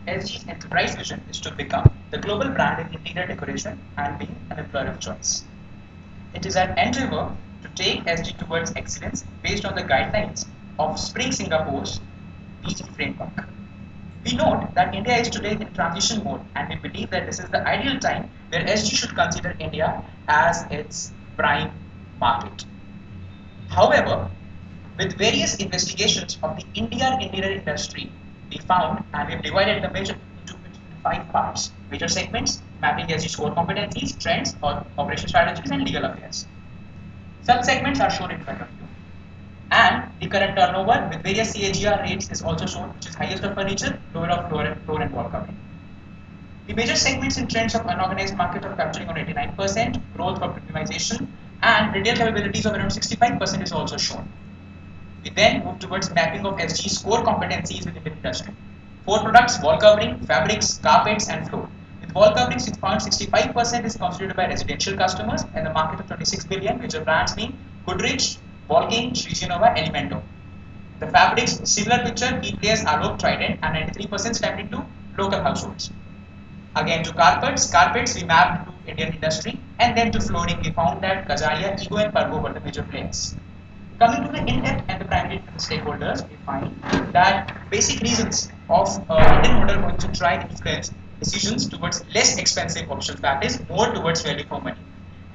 SG's enterprise vision is to become the global brand in interior decoration and being an employer of choice. It is an endeavor to take SG towards excellence based on the guidelines of Spring Singapore's BG framework. We note that India is today in transition mode, and we believe that this is the ideal time where SG should consider India as its prime market. However, with various investigations of the Indian interior industry, we found and we've divided the major into five parts: major segments, mapping SG's core competencies, trends, or operation strategies, and legal affairs. Sub-segments are shown in front of you. And the current turnover with various CAGR rates is also shown, which is highest of furniture, lower of floor and wall covering. The major segments and trends of unorganized market are capturing on 89%, growth for premiumization, and retail capabilities of around 65% is also shown. We then move towards mapping of SG's core competencies within the industry. Four products: wall covering, fabrics, carpets, and floor. With wall covering, 65% is constituted by residential customers and the market of 26 billion, which are brands being Goodrich, Volking, Sri Genova, Elemento. The fabrics, similar picture, key players Alok, Trident, and 93% stepped into local households. Again to carpets we mapped to Indian industry, and then to flooring we found that Kajaria, Ego, and Pergo were the major players. Coming to the in-depth and the primary stakeholders, we find that basic reasons of Indian model going to try and influence decisions towards less expensive options, that is more towards value for money.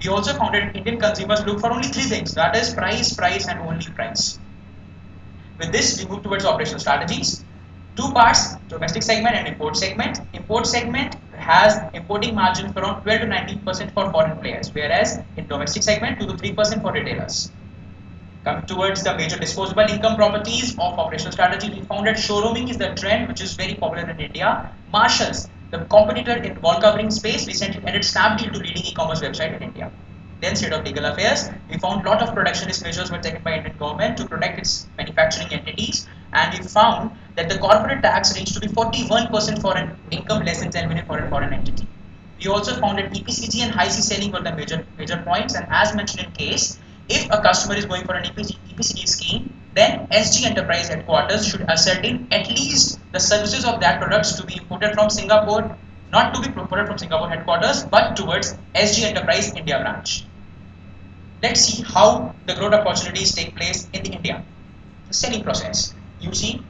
We also found that Indian consumers look for only three things, that is price, price, and only price. With this, we move towards operational strategies. Two parts: domestic segment and import segment. Import segment has importing margins around 12 to 19% for foreign players, whereas in domestic segment 2 to 3% for retailers. Coming towards the major disposable income properties of operational strategy, we found that showrooming is the trend which is very popular in India. Marshalls, the competitor in wall covering space, recently added Snapdeal to leading e-commerce website in India. Then state of legal affairs, we found a lot of protectionist measures were taken by Indian government to protect its manufacturing entities, and we found that the corporate tax reached to be 41% for an income less than 10 million for a foreign entity. We also found that EPCG and high C selling were the major points, and as mentioned in case, if a customer is going for an EPCG scheme, then SG Enterprise headquarters should ascertain at least the services of that products to be imported from Singapore, not to be imported from Singapore headquarters, but towards SG Enterprise India branch. Let's see how the growth opportunities take place in the India. The selling process. You see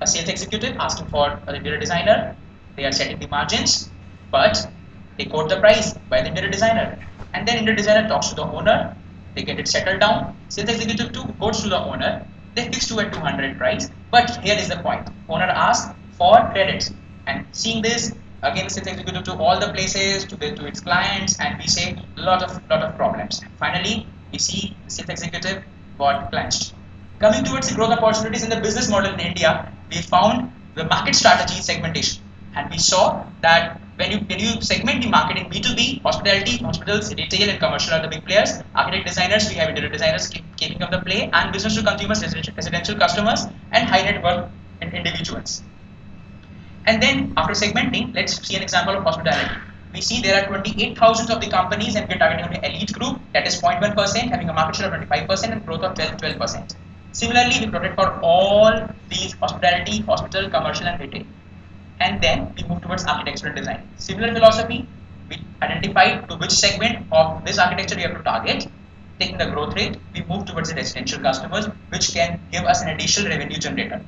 a sales executive asking for a interior designer. They are setting the margins, but they quote the price by the interior designer, and then interior designer talks to the owner. They get it settled down. Sales executive 2 goes to the owner. They fix to a 200 price. But here is the point. Owner asks for credits. And seeing this, again the sales executive to all the places, to its clients, and we say lot of problems. And finally, we see the sales executive got clenched. Coming towards the growth opportunities in the business model in India, we found the market strategy segmentation. And we saw that when you segment the market in B2B, hospitality, hospitals, retail, and commercial are the big players. Architect designers, we have interior designers keeping up the play, and business to consumers, residential customers, and high net worth individuals. And then after segmenting, let's see an example of hospitality. We see there are 28,000 of the companies, and we're targeting only elite group, that is 0.1%, having a market share of 25% and growth of 12%. Similarly, we protect for all these: hospitality, hospital, commercial, and retail. And then we move towards architectural design. Similar philosophy, we identify to which segment of this architecture we have to target. Taking the growth rate, we move towards the residential customers, which can give us an additional revenue generator.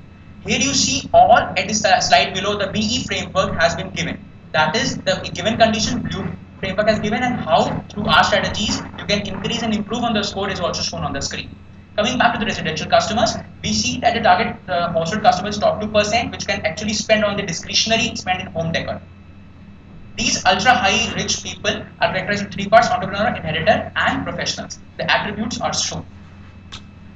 Here you see all at this slide below, the BE framework has been given. That is the given condition blue framework has given, and how through our strategies you can increase and improve on the score is also shown on the screen. Coming back to the residential customers, we see that the target household customers top 2%, which can actually spend on the discretionary spend in home decor. These ultra high rich people are characterized in three parts: entrepreneur, inheritor, and professionals. The attributes are shown.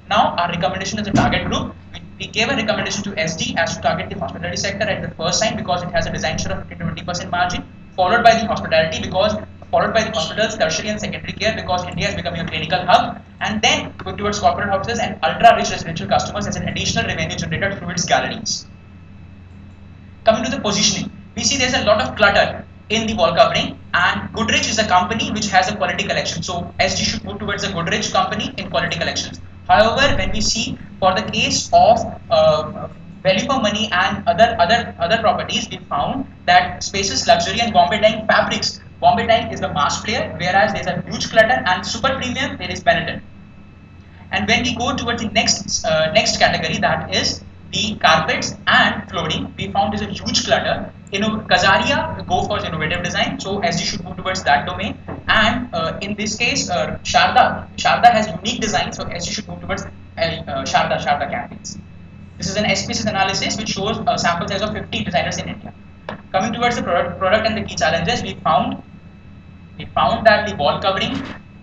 Now our recommendation is a target group. We gave a recommendation to SD as to target the hospitality sector at the first time, because it has a design share of 15-20% margin, followed by the hospitality, followed by the hospitals, tertiary and secondary care, because India is becoming a clinical hub, and then go towards corporate houses and ultra rich residential customers as an additional revenue generator through its galleries. Coming to the positioning, we see there's a lot of clutter in the wall covering, and Goodrich is a company which has a quality collection, so SG should move towards a Goodrich company in quality collections. However, when we see for the case of value for money and other properties, we found that Spaces, Luxury and Bombay Dyeing Fabrics. Bombay Dyeing is the mass player, whereas there's a huge clutter, and super premium there is Benetton. And when we go towards the next category, that is the carpets and flooring, we found is a huge clutter. Kazaria go for innovative design, so SG should move towards that domain. And in this case, Sharda has unique design, so SG should move towards Sharda campaigns. This is an SPSS analysis which shows a sample size of 50 designers in India. Coming towards the product and the key challenges, we found that the wall covering,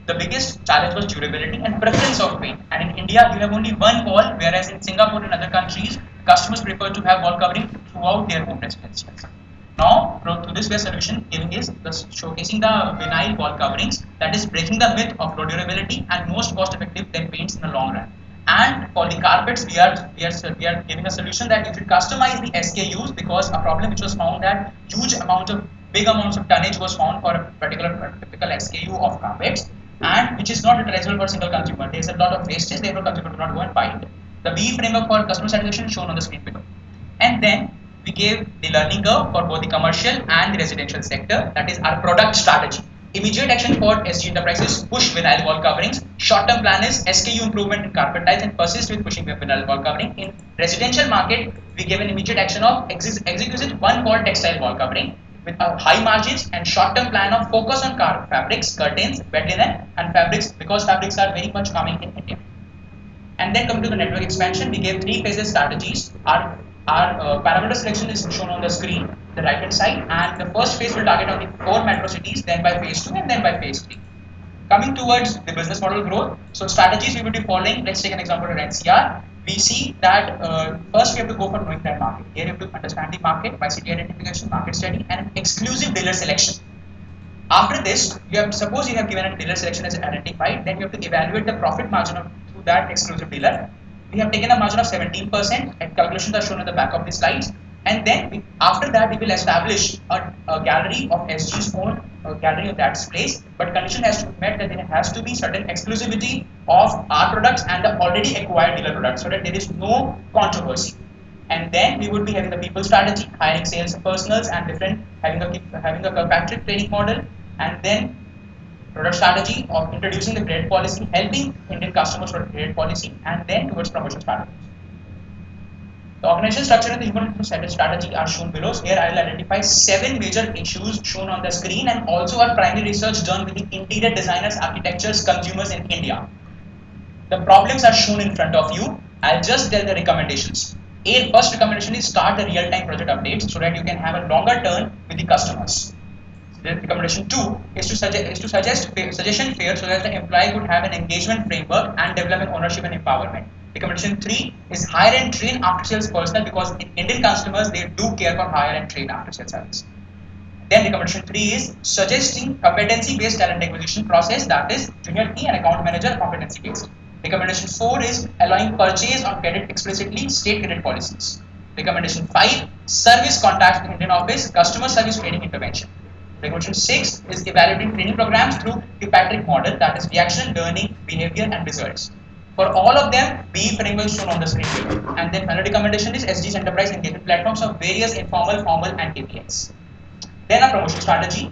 the biggest challenge was durability and preference of paint. And in India, you have only one wall, whereas in Singapore and other countries, customers prefer to have wall covering throughout their home residences. Now, through this solution giving is showcasing the vinyl wall coverings, that is breaking the myth of low durability and most cost effective than paints in the long run. And for the carpets, we are giving a solution that you should customize the SKUs, because a problem which was found that big amounts of tonnage was found for a particular typical SKU of carpets, and which is not utilizable for a single consumer. There is a lot of wastage, therefore consumer do not go and buy it. The BE framework for customer satisfaction is shown on the screen below. And then we gave the learning curve for both the commercial and the residential sector, that is our product strategy. Immediate action for SG Enterprises: push vinyl wall coverings. Short-term plan is SKU improvement in carpet tiles and persist with pushing vinyl wall covering. In residential market, we gave an immediate action of exquisite one-wall textile wall covering with high margins, and short-term plan of focus on fabrics, curtains, bed linen, and fabrics, because fabrics are very much coming in India. And then coming to the network expansion, we gave 3 phases strategies. Our parameter selection is shown on the screen, the right hand side, and the first phase will target on the 4 metro cities, then by phase 2 and then by phase 3. Coming towards the business model growth, so strategies we will be following. Let's take an example of NCR. We see that first we have to go for knowing that market. Here you have to understand the market by city identification, market study, and an exclusive dealer selection. After this, suppose you have given a dealer selection as identified, then you have to evaluate the profit margin through that exclusive dealer. We have taken a margin of 17%, and calculations are shown at the back of the slides. And then after that, we will establish a gallery of SG's own gallery of that place, but condition has to be met that there has to be certain exclusivity of our products and the already acquired dealer products, so that there is no controversy. And then we would be having the people strategy, hiring sales personals and having a compacted training model, and then product strategy of introducing the credit policy, helping Indian customers for credit policy, and then towards promotion strategies. The organizational structure and the human resource strategy are shown below. So here I will identify 7 major issues shown on the screen, and also our primary research done with the interior designers, architects, consumers in India. The problems are shown in front of you. I'll just tell the recommendations. First recommendation is start the real-time project updates so that you can have a longer turn with the customers. The recommendation 2 is to suggest suggestion fair so that the employee could have an engagement framework and develop an ownership and empowerment. Recommendation 3 is hire and train after sales personnel, because Indian customers, they do care for hire and train after sales service. Then recommendation 3 is suggesting competency based talent acquisition process, that is junior key and account manager competency based. Recommendation 4 is allowing purchase on credit explicitly, state credit policies. Recommendation 5, service contacts in Indian office, customer service training intervention. Recommendation 6 is evaluating training programs through the Patrick model, that is reaction, learning, behavior and results. For all of them, BE framework is shown on the screen below. And then final recommendation is SG's enterprise engagement platforms of various informal, formal and KPIs. Then a promotion strategy.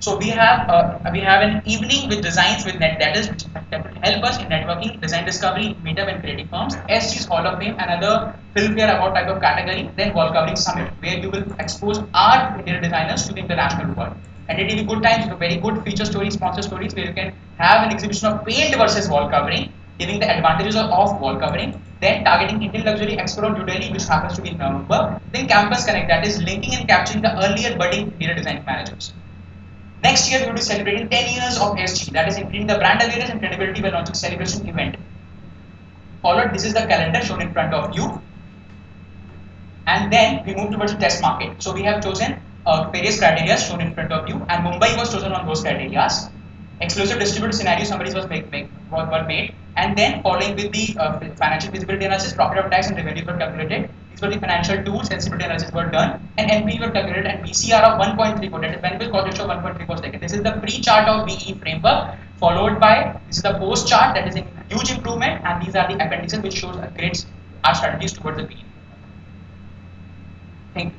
So we have an evening with designs with net that will help us in networking, design discovery, meetup and creative firms, SG's Hall of Fame, another filmfare award type of category, then wall covering summit, where you will expose our interior designers to the international world. And it will be good times with very good feature stories, sponsor stories, where you can have an exhibition of paint versus wall covering, giving the advantages of wall covering, then targeting Indian Luxury Expo New Delhi, which happens to be in November, then Campus Connect, that is linking and capturing the earlier budding interior design managers. Next year, we will be celebrating 10 years of SG, that is increasing the brand awareness and credibility by launching celebration event. Followed, this is the calendar shown in front of you. And then we move towards the test market. So we have chosen various criteria shown in front of you, and Mumbai was chosen on those criteria. Exclusive distributed scenario summaries were made, and then following with the financial feasibility analysis, profit of tax and revenue were calculated. These were the financial tools, sensibility analysis were done, and NPV were calculated, and BCR of 1.34, that is benefit cost ratio of 1.34 seconds. This is the pre-chart of BE framework, followed by this is the post chart, that is a huge improvement, and these are the appendices which shows our strategies towards the BE. Thank